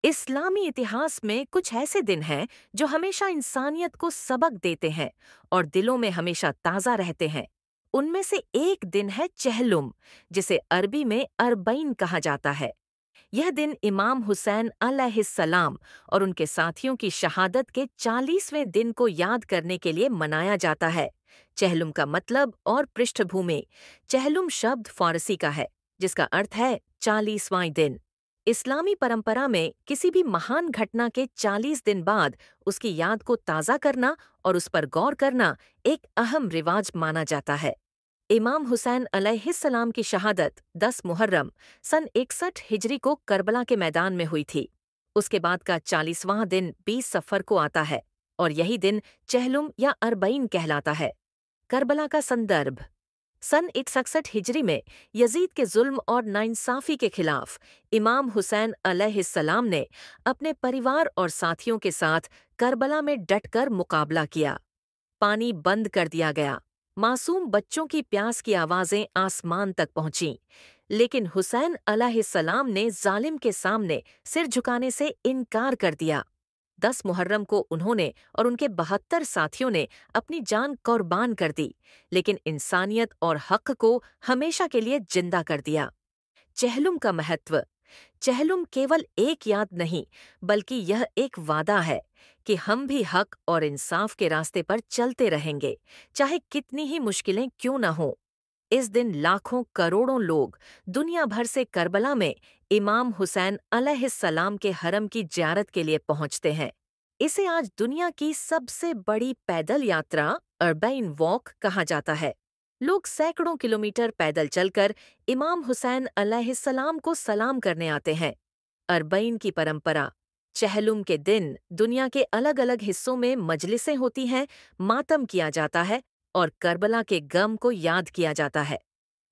इस्लामी इतिहास में कुछ ऐसे दिन हैं जो हमेशा इंसानियत को सबक देते हैं और दिलों में हमेशा ताज़ा रहते हैं। उनमें से एक दिन है चहलुम, जिसे अरबी में अरबईन कहा जाता है। यह दिन इमाम हुसैन अलैहिस्सलाम और उनके साथियों की शहादत के 40वें दिन को याद करने के लिए मनाया जाता है। चहलुम का मतलब और पृष्ठभूमि। चहलुम शब्द फारसी का है, जिसका अर्थ है 40वां दिन। इस्लामी परंपरा में किसी भी महान घटना के 40 दिन बाद उसकी याद को ताज़ा करना और उस पर गौर करना एक अहम रिवाज माना जाता है। इमाम हुसैन अलैहिस्सलाम की शहादत 10 मुहर्रम सन 61 हिजरी को करबला के मैदान में हुई थी। उसके बाद का 40वां दिन 20 सफ़र को आता है और यही दिन चहलुम या अरबईन कहलाता है। करबला का संदर्भ। सन 167 हिजरी में यजीद के जुल्म और नाइंसाफी के खिलाफ इमाम हुसैन अलैहिस्सलाम ने अपने परिवार और साथियों के साथ करबला में डटकर मुकाबला किया। पानी बंद कर दिया गया। मासूम बच्चों की प्यास की आवाजें आसमान तक पहुंचीं, लेकिन हुसैन अलैहिस्सलाम ने जालिम के सामने सिर झुकाने से इनकार कर दिया। 10 मुहर्रम को उन्होंने और उनके 72 साथियों ने अपनी जान कुर्बान कर दी, लेकिन इंसानियत और हक को हमेशा के लिए जिंदा कर दिया। चहलुम का महत्व। चहलुम केवल एक याद नहीं, बल्कि यह एक वादा है कि हम भी हक और इंसाफ के रास्ते पर चलते रहेंगे, चाहे कितनी ही मुश्किलें क्यों न हों। इस दिन लाखों करोड़ों लोग दुनिया भर से करबला में इमाम हुसैन अलैहिस्सलाम के हरम की ज़ियारत के लिए पहुंचते हैं। इसे आज दुनिया की सबसे बड़ी पैदल यात्रा अर्बईन वॉक कहा जाता है। लोग सैकड़ों किलोमीटर पैदल चलकर इमाम हुसैन अलैहिस्सलाम को सलाम करने आते हैं। अरबईन की परंपरा। चहलुम के दिन दुनिया के अलग अलग हिस्सों में मजलिसें होती हैं, मातम किया जाता है और करबला के गम को याद किया जाता है।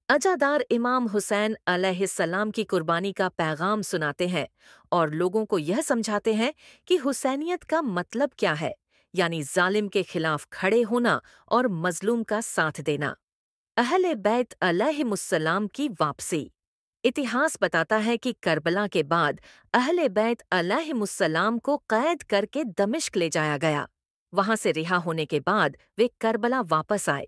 अज़ादार इमाम हुसैन अलैहिस्सलाम की कुर्बानी का पैगाम सुनाते हैं और लोगों को यह समझाते हैं कि हुसैनियत का मतलब क्या है, यानी जालिम के खिलाफ खड़े होना और मजलूम का साथ देना। अहले बैत अलैहिमुस्सलाम की वापसी। इतिहास बताता है कि करबला के बाद अहले बैत अलैहिमुस्सलाम को कैद करके दमिश्क ले जाया गया। वहां से रिहा होने के बाद वे करबला वापस आए।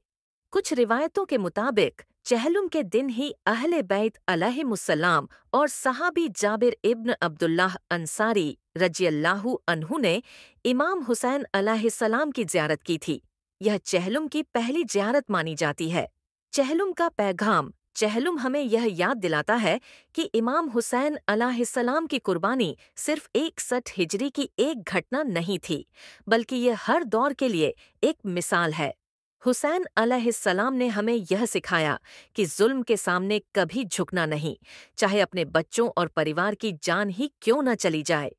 कुछ रिवायतों के मुताबिक चहलुम के दिन ही अहले बैत अलैहिमुस्सलाम और सहाबी जाबिर इब्न अब्दुल्लाह अंसारी रज़ियल्लाहु अन्हु ने इमाम हुसैन अलैहिस्सलाम की ज़ियारत की थी। यह चहलुम की पहली ज़ियारत मानी जाती है। चहलुम का पैगाम। चहलुम हमें यह याद दिलाता है कि इमाम हुसैन अलैहिस्सलाम की कुर्बानी सिर्फ 61 हिजरी की एक घटना नहीं थी, बल्कि यह हर दौर के लिए एक मिसाल है। हुसैन अलैहिस्सलाम ने हमें यह सिखाया कि जुल्म के सामने कभी झुकना नहीं, चाहे अपने बच्चों और परिवार की जान ही क्यों न चली जाए।